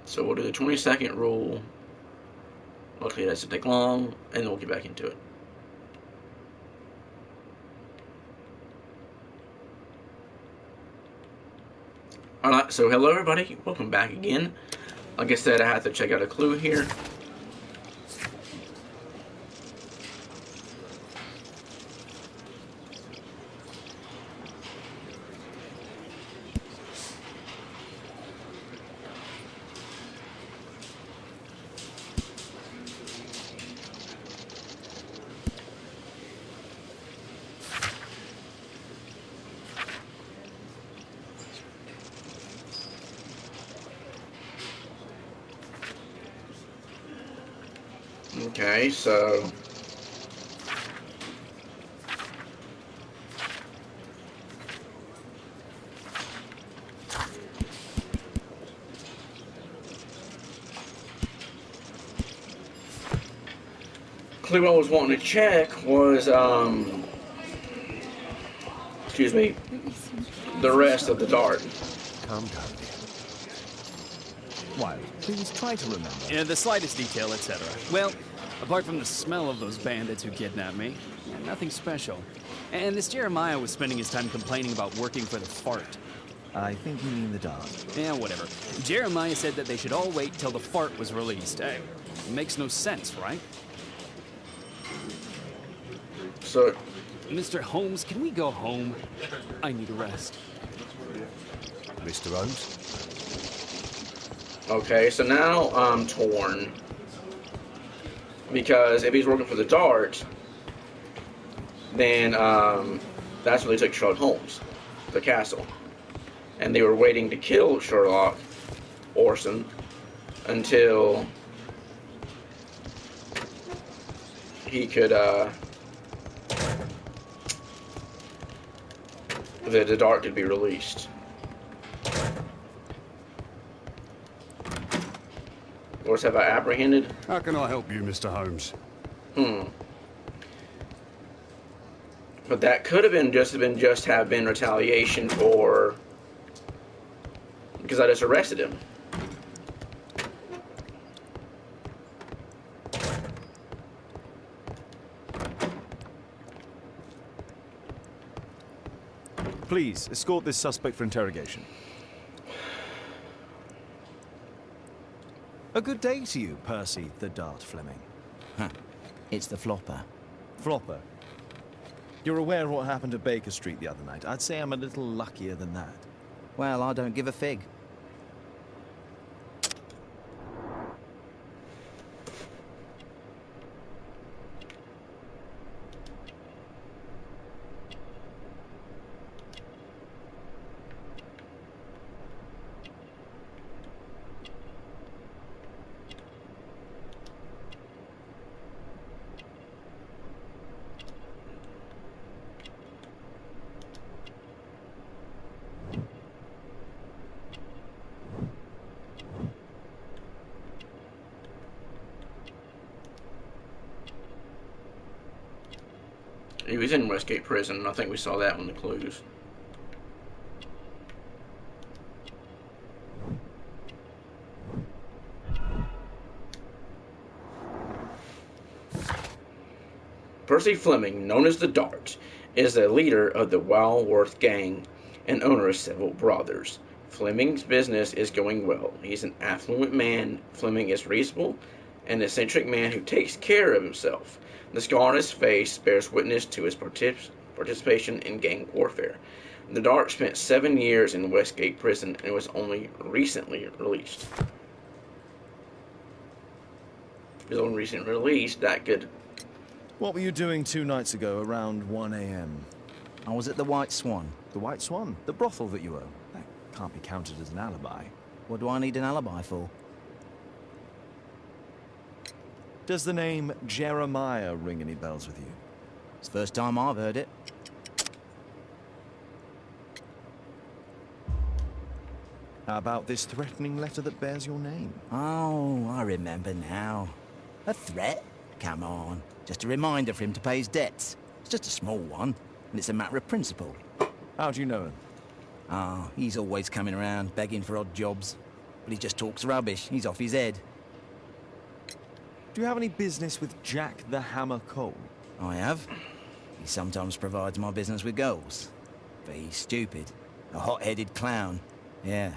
So we'll do the 20-second rule. Luckily, it doesn't take long, and then we'll get back into it. Alright, so hello everybody, welcome back again. Like I said, I have to check out a clue here. Okay, so clue I was wanting to check was excuse me, the rest of the dart. Calm down. Wild, please try to remember. Yeah, the slightest detail, etc. Well, apart from the smell of those bandits who kidnapped me, yeah, nothing special. And this Jeremiah was spending his time complaining about working for the fart. I think you mean the dart. Yeah, whatever. Jeremiah said that they should all wait till the fart was released. It makes no sense, right? So, Mr. Holmes, can we go home? I need a rest. Mr. Holmes? okay, so now I'm torn. Because if he's working for the dart, then that's when they took Sherlock Holmes, the castle. And they were waiting to kill Sherlock Orson until he could the dart could be released. Or have I apprehended? How can I help you, Mr. Holmes? But that could have been retaliation for, because I just arrested him. Please, escort this suspect for interrogation. A good day to you, Percy the Dart Fleming. Huh. It's the flopper. Flopper. You're aware of what happened at Baker Street the other night. I'd say I'm a little luckier than that. Well, I don't give a fig. He was in Westgate Prison, and I think we saw that in the clues. Percy Fleming, known as the Dart, is the leader of the Walworth gang and owner of several brothels. Fleming's business is going well. He's an affluent man. Fleming is reasonable, an eccentric man who takes care of himself. The scar on his face bears witness to his participation in gang warfare. The Dart spent 7 years in Westgate Prison and was only recently released. He was only recently released. That could. What were you doing 2 nights ago around 1 a.m.? I was at the White Swan. The White Swan? The brothel that you own? That can't be counted as an alibi. What do I need an alibi for? Does the name Jeremiah ring any bells with you? It's the first time I've heard it. How about this threatening letter that bears your name? Oh, I remember now. A threat? Come on. Just a reminder for him to pay his debts. It's just a small one, and it's a matter of principle. How do you know him? Ah, he's always coming around, begging for odd jobs. but he just talks rubbish. He's off his head. Do you have any business with Jack the Hammer Cole? I have. He sometimes provides my business with goals. But he's stupid. A hot-headed clown. Yeah.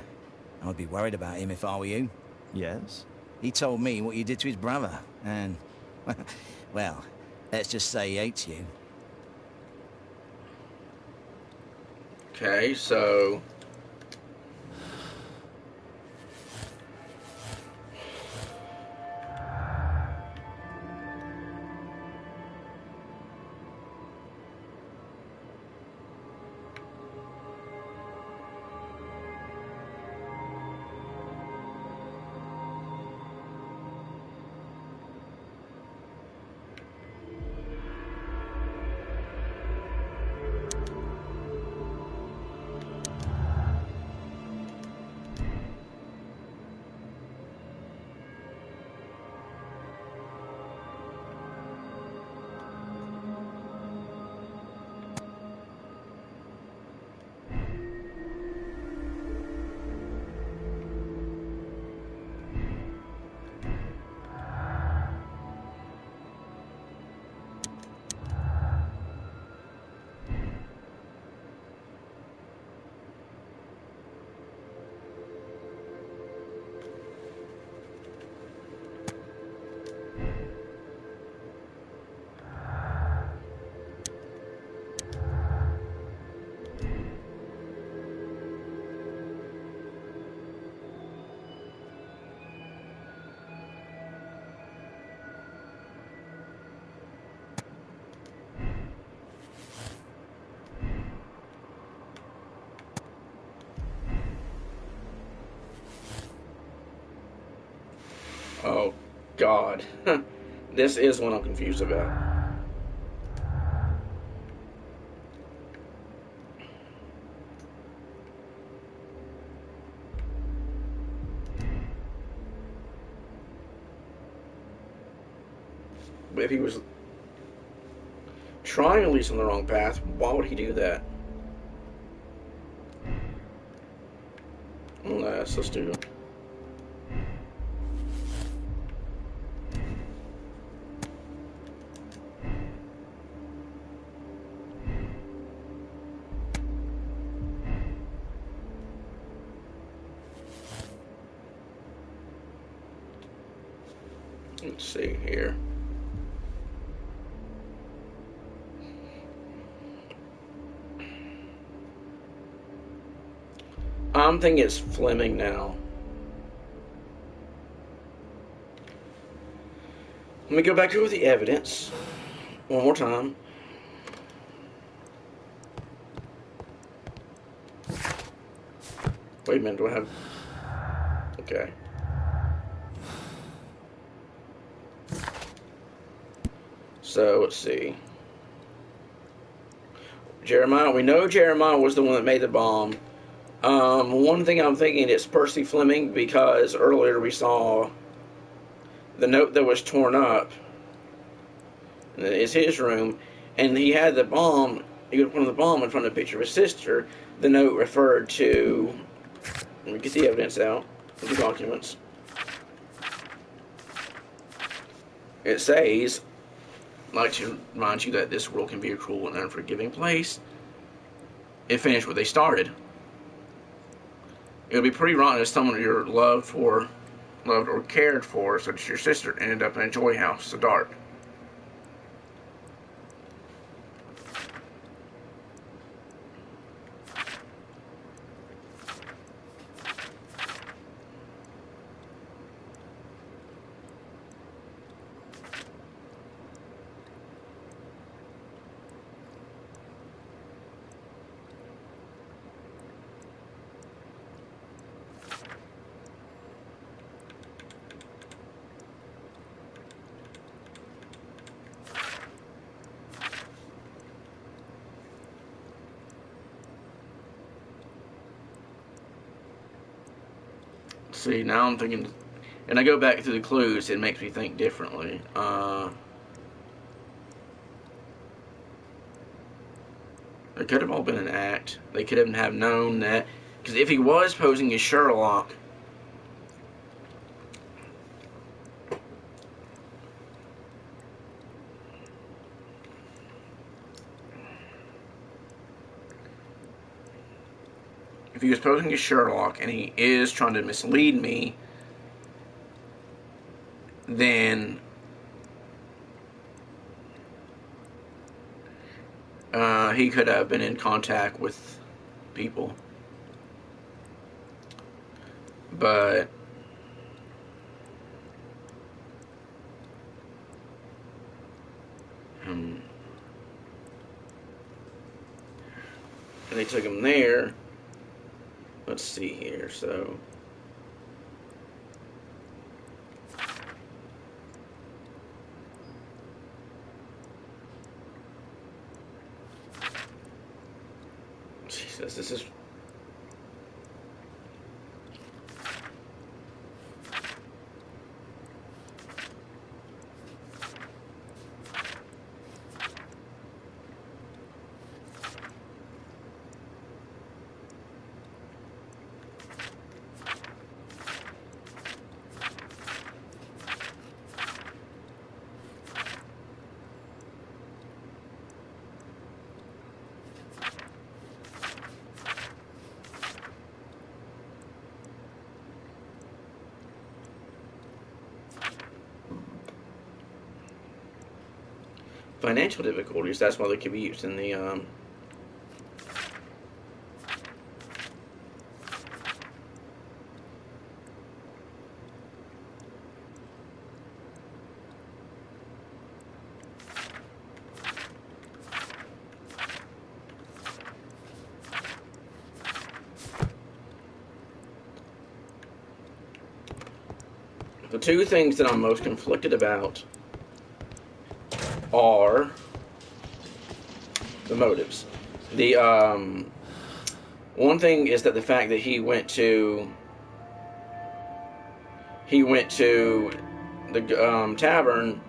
I'd be worried about him if I were you. Yes? He told me what you did to his brother, and... well, let's just say he hates you. Okay, so... Oh, God. This is what I'm confused about. But if he was trying to lead us on the wrong path, why would he do that? Let's do it. Let's see here. I'm thinking it's Fleming now. Let me go back over the evidence one more time. Wait a minute, do I have... Okay. So, let's see. Jeremiah, we know Jeremiah was the one that made the bomb. One thing I'm thinking it's Percy Fleming because earlier we saw the note that was torn up. It's his room, and he had the bomb. He would put the bomb in front of the picture of his sister. The note referred to. Let me get the evidence out. The documents. It says, "I'd like to remind you that this world can be a cruel and unforgiving place. It finished what they started. It would be pretty rotten if someone you're loved or cared for, such as your sister, ended up in a joy house so dark." See, now I'm thinking, and I go back through the clues, it makes me think differently. It could have all been an act. They could have known that, because if he was posing as Sherlock, if he was posing as Sherlock and he is trying to mislead me, then he could have been in contact with people. But they took him there. Let's see here. So Jesus, this is financial difficulties. That's why they could be used in the the two things that I'm most conflicted about are the motives. The one thing is that the fact that he went to the tavern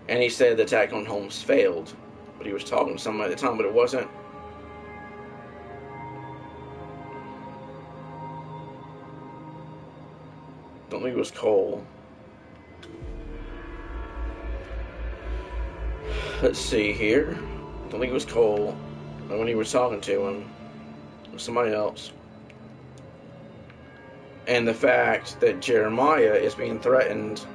and he said the attack on Holmes failed, but he was talking to somebody at the time, but it wasn't. Don't think it was Cole. Let's see here. Don't think it was Cole when he was talking to him. It was somebody else. And the fact that Jeremiah is being threatened.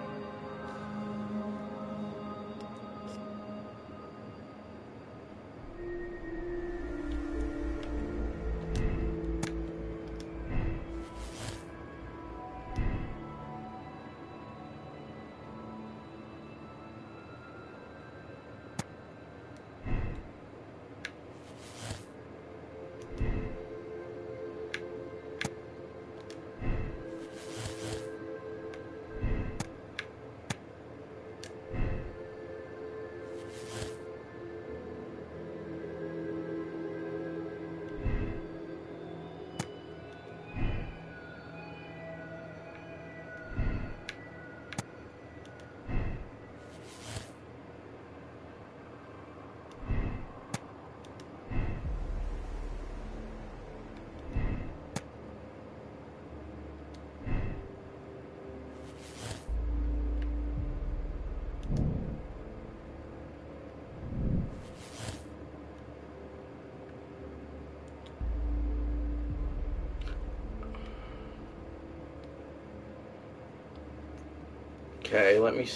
Okay, let me.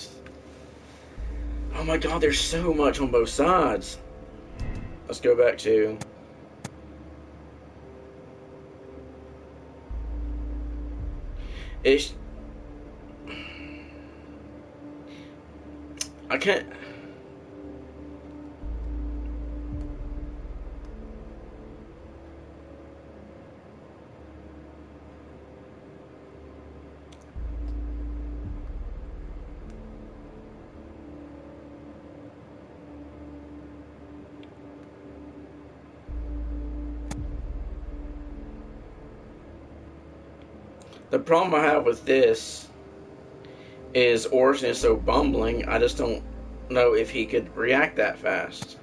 Oh my God, there's so much on both sides. Let's go back to. It's. I can't. The problem I have with this is Orson is so bumbling, I just don't know if he could react that fast.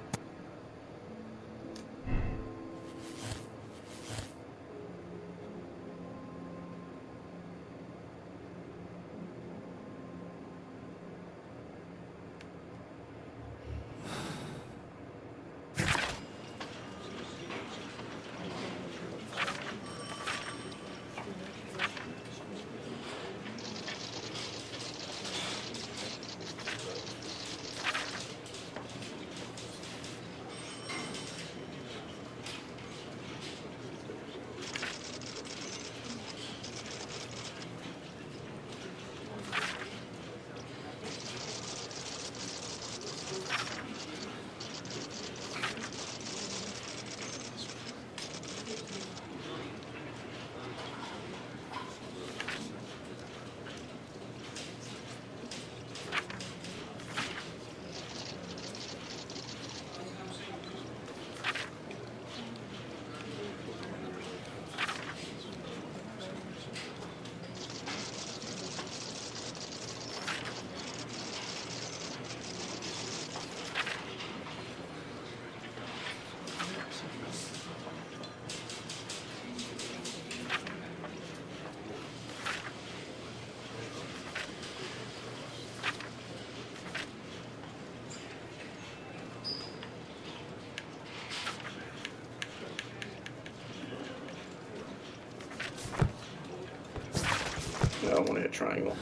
I want to hit triangle.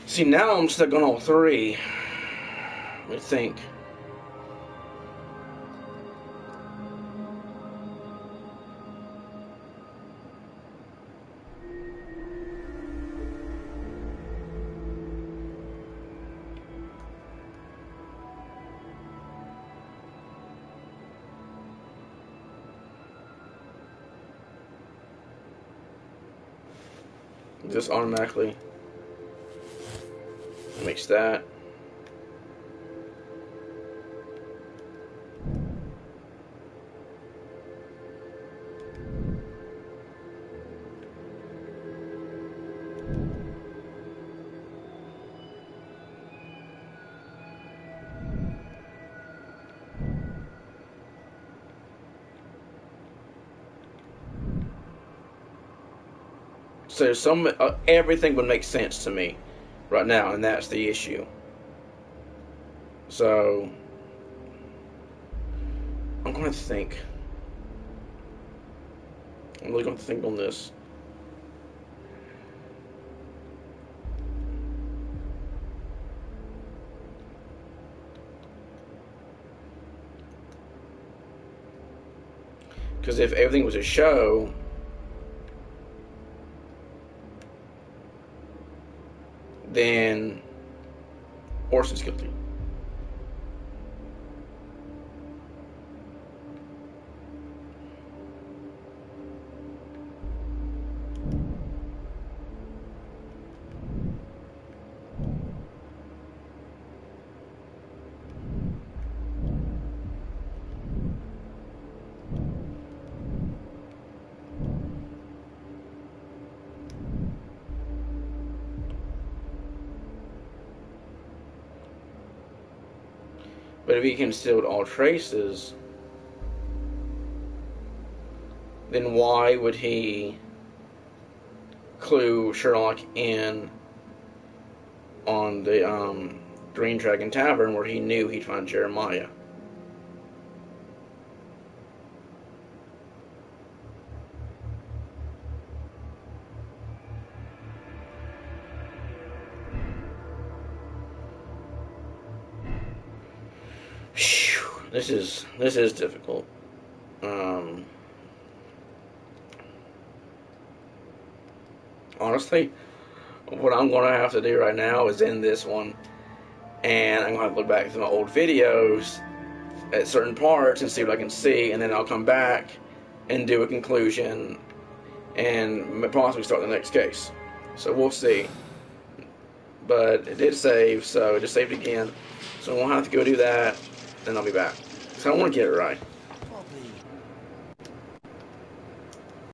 See, now I'm stuck on all three. I think. Just automatically makes that. So everything would make sense to me right now, and that's the issue. So I'm going to think. I'm really going to think on this. Because if everything was a show, then Orson's guilty. But if he concealed all traces, then why would he clue Sherlock in on the Green Dragon Tavern where he knew he'd find Jeremiah? This is difficult. Honestly, what I'm going to have to do right now is end this one, and I'm going to have to look back through my old videos at certain parts and see what I can see, and then I'll come back and do a conclusion and possibly start the next case. So we'll see. But it did save, so it just saved again. So we'll have to go do that, then I'll be back. So I want to get it right. Bobby,